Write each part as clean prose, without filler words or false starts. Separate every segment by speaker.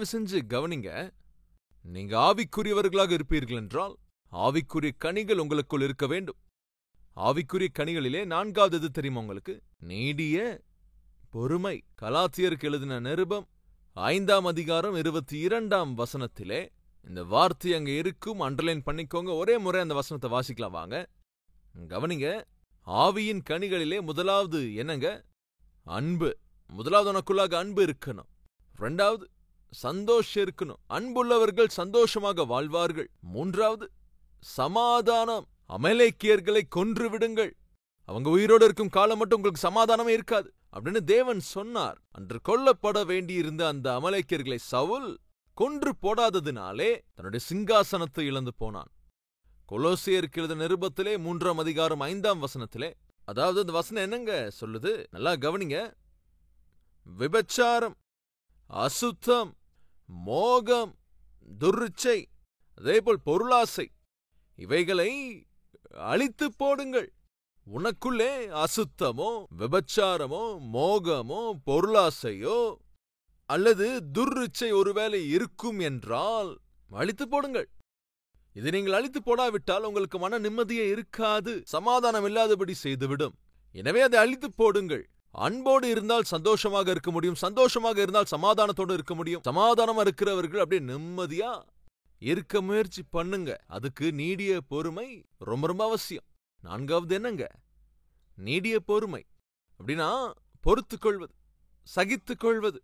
Speaker 1: தயவு செஞ்சு கவனிங்க. நீங்க ஆவிக்குரியவர்களாக இருப்பீர்கள் என்றால் ஆவிக்குரிய கனிகள் உங்களுக்குள் இருக்க வேண்டும். ஆவிக்குரிய கனிகளிலே 4வது எது தெரியுமா உங்களுக்கு? நீடிய பொறுமை. கலாத்தியருக்கு எழுதின நிருபம் 5ஆம் அதிகாரம் 22ஆம் வசனத்திலே இந்த வார்த்தை அங்க இருக்கும். அண்டர்லைன் பண்ணிக்கோங்க. ஒரே முறை அந்த வசனத்தை வாசிக்கலாம் வாங்க. கவனிங்க. ஆவியின் கனிகளிலே முதலாவது என்னங்க? அன்பு. முதலாவது உனக்குள்ளாக அன்பு இருக்கணும். 2வது சந்தோஷம் இருக்கணும். அன்புள்ளவர்கள் சந்தோஷமாக வாழ்வார்கள். 3வது சமாதானம். அமலேக்கியர்களை கொன்று விடுங்கள். அவங்க உயிரோடு இருக்கும் காலம் மட்டும் உங்களுக்கு சமாதானமே இருக்காது அப்படின்னு தேவன் சொன்னார். அன்று கொல்லப்பட வேண்டியிருந்த அந்த அமலேக்கியர்களை சவுல் கொன்று போடாததினாலே தன்னுடைய சிங்காசனத்தை இழந்து போனான். கொலோசியருக்கு எழுதின நிருபத்திலே 3ஆம் அதிகாரம் 5ஆம் வசனத்திலே, அதாவது அந்த வசனம் என்னங்க சொல்லுது? நல்லா கவனிங்க. விபச்சாரம், அசுத்தம், மோகம், துர்ச்சை, அதேபோல் பொருளாசை இவைகளை அழித்து போடுங்கள். உனக்குள்ளே அசுத்தமோ விபச்சாரமோ மோகமோ பொருளாசையோ அல்லது துர்ச்சை ஒருவேளை இருக்கும் என்றால் அழித்து போடுங்கள். இது நீங்கள் அழித்து போடாவிட்டால் உங்களுக்கு மன நிம்மதியே இருக்காது, சமாதானம் இல்லாதபடி செய்துவிடும். எனவே அதை அழித்து போடுங்கள். அன்போடு இருந்தால் சந்தோஷமாக இருக்க முடியும், சந்தோஷமாக இருந்தால் சமாதானத்தோடு இருக்க முடியும். சமாதானமா இருக்கிறவர்கள் அப்படியே நிம்மதியா இருக்க முயற்சி பண்ணுங்க. அதுக்கு நீடிய பொறுமை ரொம்ப ரொம்ப அவசியம். 4வது என்னங்க? நீடிய பொறுமை அப்படின்னா பொறுத்துக் கொள்வது, சகித்துக் கொள்வது.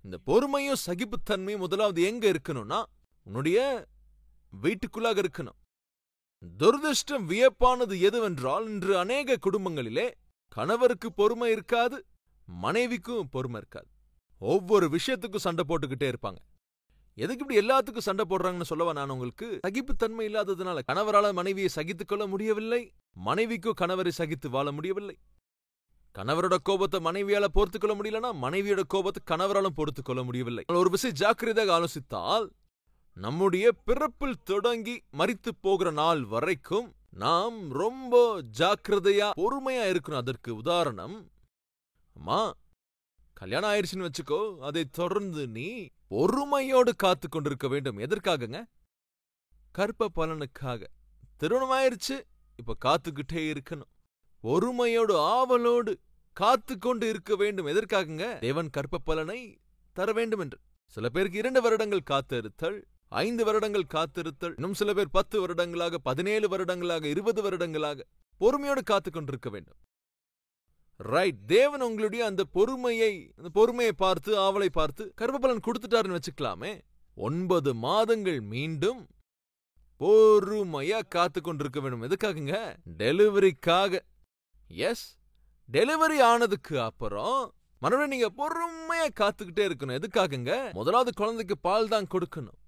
Speaker 1: இந்த பொறுமையும் சகிப்புத்தன்மையும் முதலாவது எங்க இருக்கணும்னா உன்னுடைய வீட்டுக்குள்ளாக இருக்கணும். துரதிர்ஷ்டம் வியப்பானது எதுவென்றால் இன்று அநேக குடும்பங்களிலே கணவருக்கு பொறுமை இருக்காது, மனைவிக்கும் பொறுமை இருக்காது. ஒவ்வொரு விஷயத்துக்கும் சண்டை போட்டுக்கிட்டே இருப்பாங்க. எதுக்கு இப்படி எல்லாத்துக்கும் சண்டை போடுறாங்கன்னு சொல்லவா நான் உங்களுக்கு? சகிப்புத்தன்மை இல்லாததுனால கணவரால மனைவியை சகித்துக் கொள்ள முடியவில்லை, மனைவிக்கோ கணவரை சகித்து வாழ முடியவில்லை. கணவரோட கோபத்தை மனைவியால பொறுத்துக் கொள்ள முடியலன்னா மனைவியோட கோபத்தை கணவராலும் பொறுத்துக் கொள்ள முடியவில்லை. ஒரு விஷயம் ஜாக்கிரதையாக ஆலோசித்தால் நம்முடைய பிறப்பில் தொடங்கி மரித்து போகிற நாள் வரைக்கும் நாம் ரொம்ப ஜாக்கிரதையா பொறுமையா இருக்கணும். அதற்கு உதாரணம், அம்மா கல்யாணம் ஆயிடுச்சுன்னு வச்சுக்கோ, அதை தொடர்ந்து நீ பொறுமையோடு காத்து கொண்டிருக்க வேண்டும். எதற்காகங்க? கற்ப பலனுக்காக. திருமணம் ஆயிருச்சு, இப்ப காத்துக்கிட்டே இருக்கணும். பொறுமையோடு ஆவலோடு காத்து கொண்டு இருக்க வேண்டும். எதற்காகங்க? தேவன் கற்ப பலனை தர வேண்டும் என்று. சில பேருக்கு 2 வருடங்கள் காத்திருத்தல், 5 வருடங்கள் காத்திருத்தல், இன்னும் சில பேர் 10 வருடங்களாக, 17 வருடங்களாக, 20 வருடங்களாக பொறுமையோடு காத்து கொண்டிருக்க வேண்டும். ரைட். தேவன் உங்களுடைய அந்த பொறுமையை பார்த்து, ஆவலை பார்த்து கர்ப்பபலன் கொடுத்துட்டாருன்னு வச்சுக்கலாமே. 9 மாதங்கள் மீண்டும் பொறுமையா காத்து கொண்டிருக்க வேண்டும். எதுக்காகங்க? டெலிவரிக்காக. எஸ், டெலிவரி ஆனதுக்கு அப்புறம் மறுபடியும் நீங்க பொறுமையா காத்துக்கிட்டே இருக்கணும். எதுக்காகங்க? முதலாவது குழந்தைக்கு பால் தான் கொடுக்கணும்.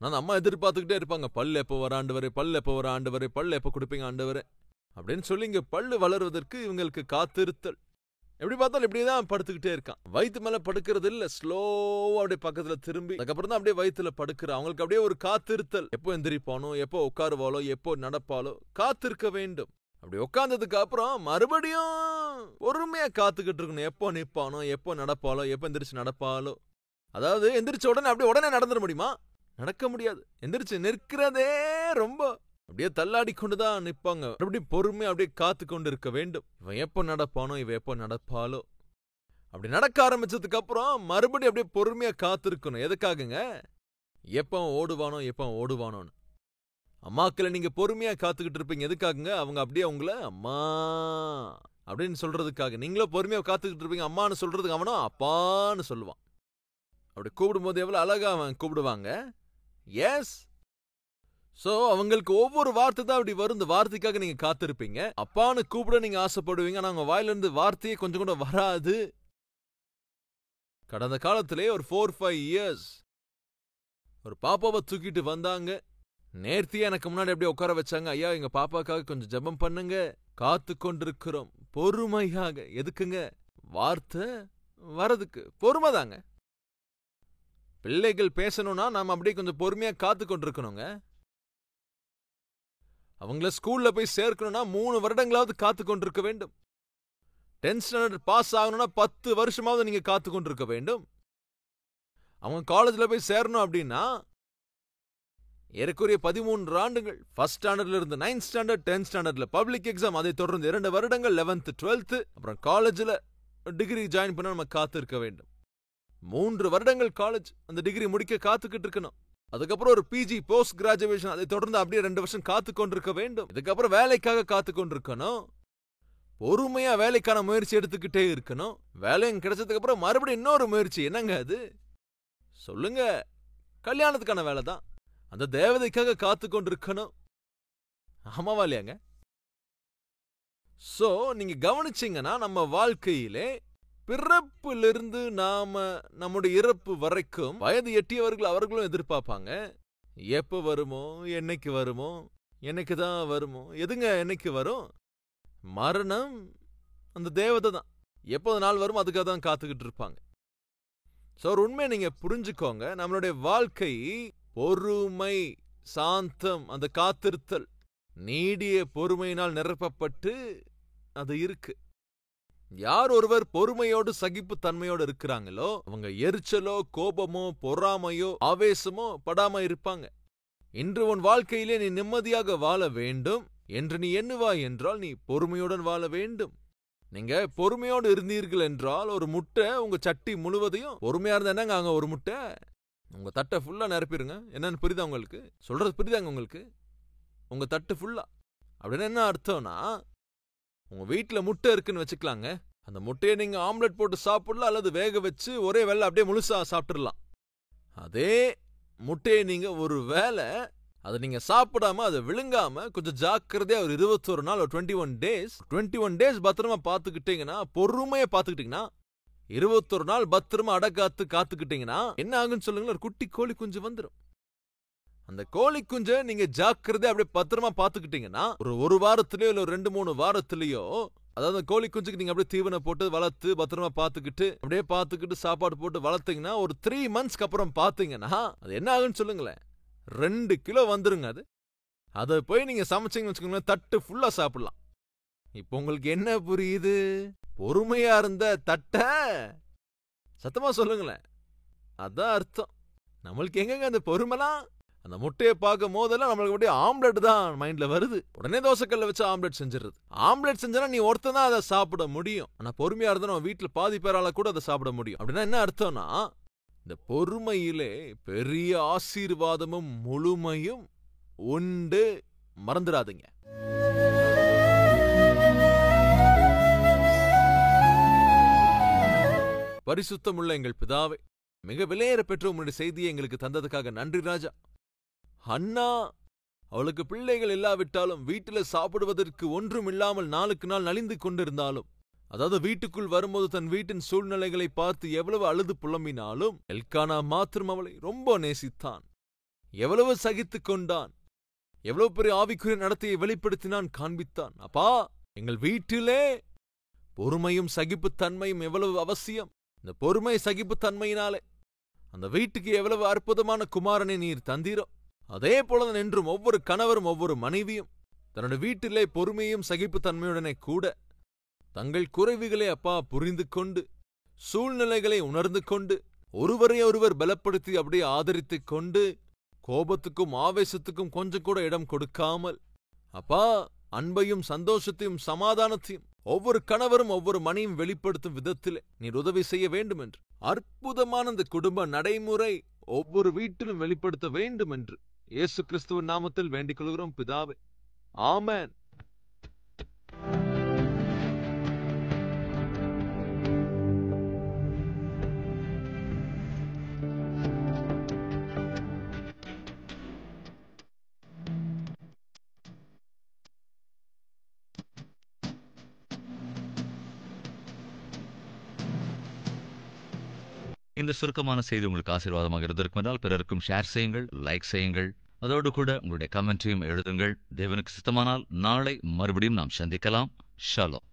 Speaker 1: நான் அம்மா எதிர்பார்த்துக்கிட்டே இருப்பாங்க, பல்லு எப்போ வர ஆண்டவரே, பல்லு எப்போ வர ஆண்டவரே, பல்லு எப்போ கொடுப்பீங்க ஆண்டவரே அப்படின்னு சொல்லி இங்க பல்லு வளர்வதற்கு இவங்களுக்கு காத்திருத்தல். எப்படி பார்த்தாலும் இப்படிதான் படுத்துக்கிட்டே இருக்கான். வயிற்று மேல படுக்கிறது இல்ல, ஸ்லோவா அப்படியே பக்கத்துல திரும்பி அதுக்கப்புறம் தான் அப்படியே வயிற்றுல படுக்கிற. அவங்களுக்கு அப்படியே ஒரு காத்திருத்தல். எப்போ எந்திரிப்பானோ, எப்போ உட்காருவாளோ, எப்போ நடப்பாலோ காத்திருக்க வேண்டும். அப்படி உட்கார்ந்ததுக்கு அப்புறம் மறுபடியும் பொறுமையா காத்துக்கிட்டு இருக்கணும். எப்போ நிப்பானோ, எப்போ நடப்பாலோ, எப்போ எந்திரிச்சு நடப்பாலோ. அதாவது எந்திரிச்ச உடனே நடந்துட முடியுமா? நடக்க முடியாது. எந்திரிச்சு நிற்கிறதே ரொம்ப அப்படியே தள்ளாடி கொண்டுதான் நிற்பாங்க. மறுபடியும் பொறுமையா அப்படியே காத்து கொண்டு இருக்க வேண்டும். இவன் எப்போ நடப்பானோ, இவன் எப்போ நடப்பாலோ. அப்படி நடக்க ஆரம்பிச்சதுக்கு அப்புறம் மறுபடியும் அப்படியே பொறுமையா காத்திருக்கணும். எதுக்காகங்க? எப்போ ஓடுவானோ, எப்போ ஓடுவானோன்னு. அம்மாக்களை நீங்க பொறுமையா காத்துக்கிட்டு இருப்பீங்க. எதுக்காகங்க? அவங்க அப்படியே உங்களை அம்மா அப்படின்னு சொல்றதுக்காக. நீங்களும் பொறுமையா காத்துக்கிட்டு இருப்பீங்க. அம்மான்னு சொல்றதுக்கு அவனோ அப்பான்னு சொல்லுவான். அப்படி கூப்பிடும்போது எவ்வளவு அழகா அவன் கூப்பிடுவாங்க. எஸ். சோ அவங்களுக்கு ஒவ்வொரு வார்த்தை தான் அப்படி வரும். இந்த வார்த்தைக்காக நீங்க காத்திருப்பீங்க. அப்பான்னு கூப்பிட நீங்க ஆசைப்படுவீங்க. ஆனா உங்க வாயிலிருந்து வார்த்தையே கொஞ்சம் கூட வராது. கடந்த காலத்திலே ஒரு 4-5 இயர்ஸ் ஒரு பாப்பாவை தூக்கிட்டு வந்தாங்க. நேர்த்தியா எனக்கு முன்னாடி அப்படியே உட்கார வச்சாங்க. ஐயா, எங்க பாப்பாக்காக கொஞ்சம் ஜெபம் பண்ணுங்க, காத்து கொண்டிருக்கிறோம் பொறுமையாக. எதுக்குங்க? வார்த்தை வரதுக்கு பொறுமை தாங்க. பிள்ளைகள் பேசணும்னா நாம அப்படியே கொஞ்சம் பொறுமையா காத்து கொண்டிருக்கணுங்க. அவங்கள ஸ்கூல்ல போய் சேர்க்கணும்னா 3 வருடங்களாவது காத்து கொண்டிருக்க வேண்டும். 10th ஸ்டாண்டர்ட் பாஸ் ஆகணும்னா 10 வருஷமாவது நீங்க காத்து கொண்டிருக்க வேண்டும். அவங்க காலேஜ்ல போய் சேரணும் அப்படின்னா ஏறக்குறைய 13 ஆண்டுகள். ஃபர்ஸ்ட் ஸ்டாண்டர்ட்ல இருந்து 9th ஸ்டாண்டர்ட், 10th ஸ்டாண்டர்ட்ல பப்ளிக் எக்ஸாம், அதை தொடர்ந்து 2 வருடங்கள் 11th 12th, அப்புறம் காலேஜ்ல டிகிரி ஜாயின் பண்ண நம்ம காத்திருக்க வேண்டும். 3 வருடங்கள் காலேஜ், அந்த டிகிரி முடிக்க காத்துக்கிட்டு இருக்கணும். அதுக்கப்புறம் ஒரு பிஜி போஸ்ட் கிராஜுவேஷன், அதை தொடர்ந்து அப்படியே 2 வருஷம் காத்து கொண்டிருக்க வேண்டும். இதுக்கப்புறம் வேலைக்காக காத்து கொண்டிருக்கணும். பொறுமையா வேலைக்கான முயற்சி எடுத்துக்கிட்டே இருக்கணும். வேலையும் கிடைச்சதுக்கு அப்புறம் மறுபடியும் இன்னொரு முயற்சி. என்னங்க அது சொல்லுங்க? கல்யாணத்துக்கான வேலை தான். அந்த தேவதைக்காக காத்து கொண்டிருக்கணும். ஆமாவா இல்லையாங்க? சோ நீங்க கவனிச்சீங்கன்னா நம்ம வாழ்க்கையிலே பிறப்பிலிருந்து நாம நம்முடைய இறப்பு வரைக்கும் வயது எட்டியவர்கள் அவர்களும் எதிர்பார்ப்பாங்க. எப்ப வருமோ, என்னைக்கு வருமோ, என்னைக்கு தான் வருமோ. எதுங்க என்னைக்கு வரும்? மரணம். அந்த தேவதை தான் எப்போது நாள் வரும் அதுக்காக தான் காத்துக்கிட்டு இருப்பாங்க. சோ ஒரு உண்மையை நீங்க புரிஞ்சுக்கோங்க. நம்மளுடைய வாழ்க்கை பொறுமை, சாந்தம், அந்த காத்திருத்தல், நீடிய பொறுமையினால் நிரப்பப்பட்டு அது இருக்கு. யார் ஒருவர் பொறுமையோடு சகிப்பு தன்மையோடு இருக்கிறாங்களோ அவங்க எரிச்சலோ கோபமோ பொறாமையோ ஆவேசமோ படாம இருப்பாங்க. இன்று உன் வாழ்க்கையிலே நீ நிம்மதியாக வாழ வேண்டும் என்று நீ எண்ணுவாய் என்றால் நீ பொறுமையுடன் வாழ வேண்டும். நீங்க பொறுமையோடு இருந்தீர்கள் என்றால் ஒரு முட்டை உங்க சட்டி முழுவதையும், பொறுமையா இருந்தா என்னங்க அங்க ஒரு முட்டை உங்க தட்டை ஃபுல்லா நிரப்பிடுங்க. என்னன்னு புரியுதா உங்களுக்கு? சொல்றது புரியுதாங்க உங்களுக்கு? உங்க தட்டு ஃபுல்லா அப்படின்னு என்ன அர்த்தம்னா, உங்க வீட்டுல முட்டை இருக்குன்னு வச்சுக்கலாங்க. அந்த முட்டையை நீங்க ஆம்லெட் போட்டு சாப்பிடலாம், அல்லது வேக வச்சு ஒரே வேளை அப்படியே முழுசா சாப்பிட்டுடலாம். அதே முட்டையை நீங்க ஒரு வேளை அதை நீங்க சாப்பிடாம அதை விழுங்காம கொஞ்சம் ஜாக்கிரதையா ஒரு 21 நாள், ஒரு 21 டேஸ் பத்திரமா பாத்துக்கிட்டீங்கன்னா, பொறுமையா பாத்துக்கிட்டீங்கன்னா, 21 நாள் பத்திரமா அடக்காத்து காத்துக்கிட்டீங்கன்னா என்ன ஆகுன்னு சொல்லுங்களேன்? ஒரு குட்டி கோழி குஞ்சு வந்துடும். அந்த கோழி குஞ்சை நீங்க ஜாக்கிரதையா அப்படியே பத்திரமா பாத்துக்கிட்டீங்கன்னா ஒரு வாரத்திலயோ இல்ல 2-3 வாரத்திலயோ, அதாவது கோழி குஞ்சுக்கு நீங்க அப்படியே தீவனம் போட்டு வளர்த்து பத்திரமா பாத்துக்கிட்டு சாப்பாடு போட்டு வளர்த்தீங்கன்னா ஒரு 3 monthsக்கு அப்புறம் பாத்தீங்கன்னா அது என்ன ஆகுன்னு சொல்லுங்களேன்? 2 கிலோ வந்துருங்க. அதை போய் நீங்க சமைச்சீங்கன்னு வச்சுக்கோங்களேன், தட்டு ஃபுல்லா சாப்பிடலாம். இப்போ உங்களுக்கு என்ன புரியுது? பொறுமையா இருந்த தட்ட சத்தமா சொல்லுங்களேன். அதான் அர்த்தம். நம்மளுக்கு எங்கங்க அந்த பொறுமைலாம்? அந்த முட்டையை பார்க்கும் போதெல்லாம் நம்மளுக்கு அப்படியே ஆம்லெட் தான் மைண்ட்ல வருது. உடனே தோசைக்கல்ல வச்சு ஆம்லெட் செஞ்சிருது. ஆம்லெட் செஞ்சா நீ ஒருத்தன் தான் அதை சாப்பிட முடியும். ஆனா பொறுமையா இருந்தா நம்ம வீட்டுல பாதி பேரால கூட அதை சாப்பிட முடியும். அப்படின்னா என்ன அர்த்தம்னா, இந்த பொறுமையிலே பெரிய ஆசீர்வாதமும் முழுமையும் உண்டு. மறந்துடாதீங்க. பரிசுத்தமுள்ள எங்கள் பிதாவே, மிக விலையேற பெற்ற உங்களுடைய செய்தியை எங்களுக்கு தந்ததுக்காக நன்றி ராஜா. அண்ணா அவளுக்கு பிள்ளைகள் இல்லாவிட்டாலும் வீட்டில சாப்பிடுவதற்கு ஒன்றும் இல்லாமல் நாளுக்கு நாள் நலிந்து கொண்டிருந்தாலும், அதாவது வீட்டுக்குள் வரும்போது தன் வீட்டின் சூழ்நிலைகளை பார்த்து எவ்வளவு அழுது புலம்பினாலும் எல்கானா மாத்திரம் அவளை ரொம்ப நேசித்தான். எவ்வளவு சகித்துக் கொண்டான். எவ்வளவு பெரிய ஆவிக்குரிய நடத்தையை வெளிப்படுத்தினான், காண்பித்தான். அப்பா, எங்கள் வீட்டிலே பொறுமையும் சகிப்புத்தன்மையும் எவ்வளவு அவசியம். இந்த பொறுமை சகிப்புத்தன்மையினாலே அந்த வீட்டுக்கு எவ்வளவு அற்புதமான குமாரனை நீர் தந்தீரோ, அதே போல என்றும் ஒவ்வொரு கணவரும் ஒவ்வொரு மனைவியும் தன்னுடைய வீட்டிலே பொறுமையும் சகிப்புத்தன்மையுடனே கூட தங்கள் குறைவுகளை அப்பா புரிந்து கொண்டு, சூழ்நிலைகளை உணர்ந்து கொண்டு, ஒருவரை ஒருவர் பலப்படுத்தி அப்படியே ஆதரித்துக் கொண்டு, கோபத்துக்கும் ஆவேசத்துக்கும் கொஞ்சம் கூட இடம் கொடுக்காமல் அப்பா அன்பையும் சந்தோஷத்தையும் சமாதானத்தையும் ஒவ்வொரு கணவரும் ஒவ்வொரு மனையும் வெளிப்படுத்தும் விதத்திலே நீர் உதவி செய்ய வேண்டும் என்று, அற்புதமான இந்த குடும்ப நடைமுறை ஒவ்வொரு வீட்டிலும் வெளிப்படுத்த வேண்டும் என்று இயேசு கிறிஸ்துவின் நாமத்தில் வேண்டிக் கொள்கிறோம் பிதாவே. ஆமென்.
Speaker 2: இந்த சுருக்கமான செய்தி உங்களுக்கு ஆசீர்வாதமாக இருந்திருக்குமென்றால் பிறருக்கும் ஷேர் செய்யுங்கள், லைக் செய்யுங்கள். அதோடு கூட உங்களுடைய கமெண்ட்டையும் எழுதுங்கள். தேவனுக்கு சித்தமானால் நாளை மறுபடியும் நாம் சந்திக்கலாம். ஷாலோம்.